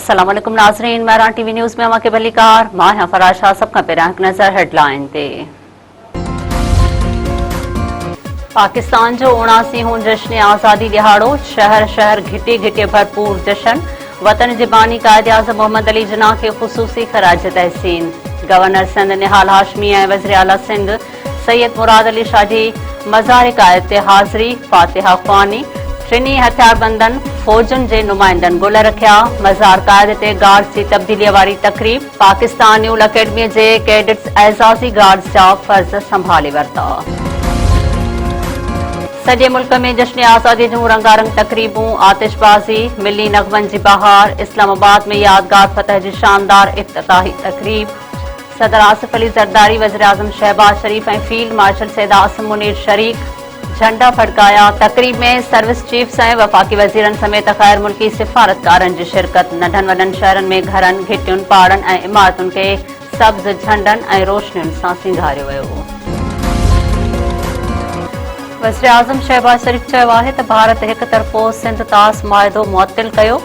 अस्सलाम वालेकुम नाज़रीन, महरान टीवी न्यूज़ में अमाके बलिकार मां फराज शाह। सब का पेराक नजर हेडलाइन ते। पाकिस्तान जो 79 जश्न आज़ादी दिहाड़ो, शहर शहर घिटे घिटे भरपूर जश्न। वतन जी बानी कायद आज़म मोहम्मद अली जिन्ना के खुसूसी खराज तहसीन। गवर्नर सिंध निहाल हाशमी ऐं वज़ीर आला सिंध सैयद मुराद अली शाह जी मज़ार कायद ते हाज़री। फातिहा ख़्वानी टिनी हथियारबंदन फौजुन जे नुमाइंदन गुल रखिया। मज़ार कायद ते गार्ड्स जी तब्दीलीअ वारी तकरीब। पाकिस्तान न्यूल अकेडमी जे कैडेट्स एज़ाज़ी गार्ड्स जा फर्ज़ संभाले वरिता। सॼे मुल्क में जश्न आज़ादी जूं रंगारंग तकरीबूं, आतिशबाज़ी, मिली नग़मनि जी बहार। इस्लामाबाद में यादगार फतह जी शानदार इफ्तिताही तकरीब। सदर आसिफ अली ज़रदारी, वज़ीर आज़म शहबाज शरीफ ऐं फील्ड मार्शल सैयद आसिम मुनीर शरीक झंडा फड़काया। तकरीब में सर्विस चीफ्स ऐं वफ़ाक़ी वज़ीरनि समेत ग़ैर मुल्की सिफ़ारतकारनि जी शिरकत। नंढनि वॾनि शहरनि में घरनि, घिटियुनि, पहाड़नि ऐं इमारतुनि खे सब्ज़ झंडनि ऐं रोशनियुनि सां सिंगारियो वियो। वज़ीर आज़म शहबाज शरीफ चयो आहे त भारत हिक तरफ़ो सिंध तास मुआहिदो मुअत्तिल कयो।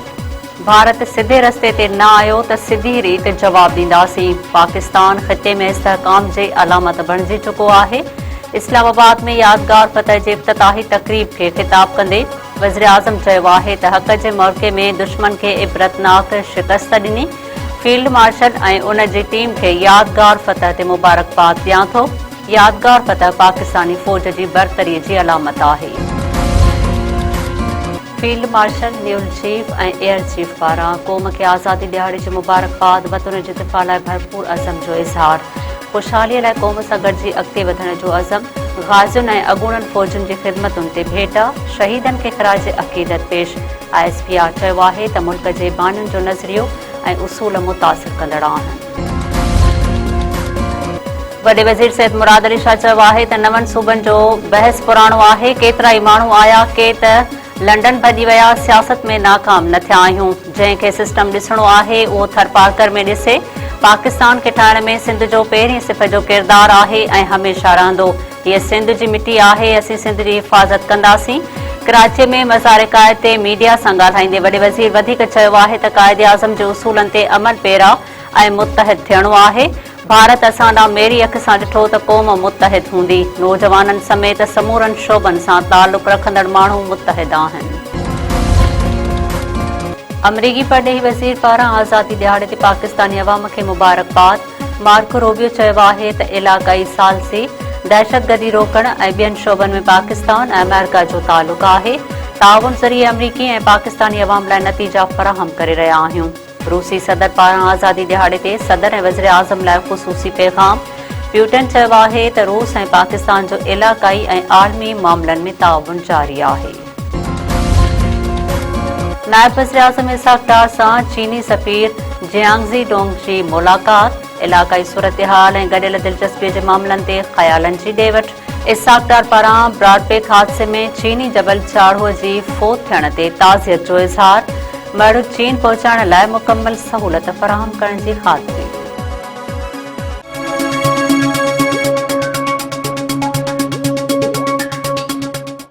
भारत सिधे रस्ते ते न आयो त सिधी रीत जवाब ॾींदासीं। पाकिस्तान ख़िते में इस्तेहकाम जे अलामत बणिजी चुको आहे। इस्लामाबाद में यादगार फतह जे इफ्तिताही तकरीब खे ख़िताब कंदे वज़ीर आज़म चयो आहे त हक़ जे मौक़े में दुश्मन खे इबरतनाक शिकस्त ॾिनी। फील्ड मार्शल ऐं उन जी टीम खे यादगार फतह ते मुबारकबाद ॾियां थो। यादगार फतह पाकिस्तानी फ़ौज जी बरतरीअ जी अलामत आहे। फील्ड मार्शल, न्यूल चीफ ऐं एयर चीफ पारां क़ौम खे आज़ादी ॾियारे जी मुबारकबाद। वतन जे दिफ़ा लाइ भरपूर अज़म जो इज़हार। ख़ुशहालीअ लाइ क़ौम सां गॾिजी अॻिते वधण जो अज़म। ग़ाज़ियुनि ऐं अॻूणनि फ़ौजुनि जी ख़िदमतुनि ते भेट। शहीदनि खे ख़राज अक़ीदत पेश। ISPR चयो आहे त मुल्क जे बानियुनि जो नज़रियो ऐं उसूल मुतासिर कंदड़ आहिनि। वॾे वज़ीर सैयद मुराद अली शाह चयो आहे त नवनि सूबनि जो बहस पुराणो आहे। केतिरा ई माण्हू आया के त लंडन भॼी विया, सियासत में नाकाम न थिया आहियूं। जंहिंखे सिस्टम ॾिसणो आहे उहो थरपारकर में ॾिसे। पाकिस्तान खे ठाहिण में सिंध जो पहिरीं सिफ़ जो किरदारु आहे ऐं हमेशह रहंदो। हीअ सिंध जी मिटी आहे, असीं सिंध जी हिफ़ाज़त कंदासीं। कराची में मज़ार कायद ते मीडिया सां ॻाल्हाईंदे वॾे वज़ीर वधीक चयो आहे त कायद आज़म जे उसूलनि ते अमल पैरा ऐं मुतहिद थियणो आहे। भारत असां ॾांहुं मेरी अख सां ॾिठो त क़ौम मुतहिद हूंदी। नौजवाननि समेत समूरनि शोबनि सां तालुक़ रखंदड़ माण्हू मुतहिद आहिनि। अमरीकी परॾेही वज़ीर पारां आज़ादी ॾियारे ते पाकिस्तानी अवाम खे मुबारकबाद। मार्को रूबियो चयो आहे त इलाक़ाई सालसी, दहशतगर्दी रोकण ऐं ॿियनि शोबनि में पाकिस्तान ऐं अमेरिका जो तालुक़ आहे। ताउन ज़रिए अमरीकी ऐं पाकिस्तानी अवाम लाइ नतीजा फ़राहम करे रहिया आहियूं। रूसी सदर पारां आज़ादी ॾियारे ते सदर ऐं वज़ीर आज़म लाइ ख़ुसूसी पैगाम। प्यूटन चयो आहे त रूस ऐं पाकिस्तान जो इलाक़ाई ऐं आलमी मामलनि में ताउन जारी आहे। नायब वज़ीर आज़म इसाक डार सां चीनी सफ़ीर जियांगज़ी डोंग जी मुलाक़ात। इलाक़ाई सूरतहाल ऐं गॾियल दिलचस्पीअ जे मामलनि ते ख़यालनि जी ॾे वठि। इसाक डार पारां ब्रॉडबैक हादसे में चीनी जबल चाढ़ूअ जी फ़ौत थियण ते ताज़ियत जो इज़हार। मर्द चीन पहुचाइण लाइ मुकमल सहूलत फ़राहम करण जी ख़ातिरी।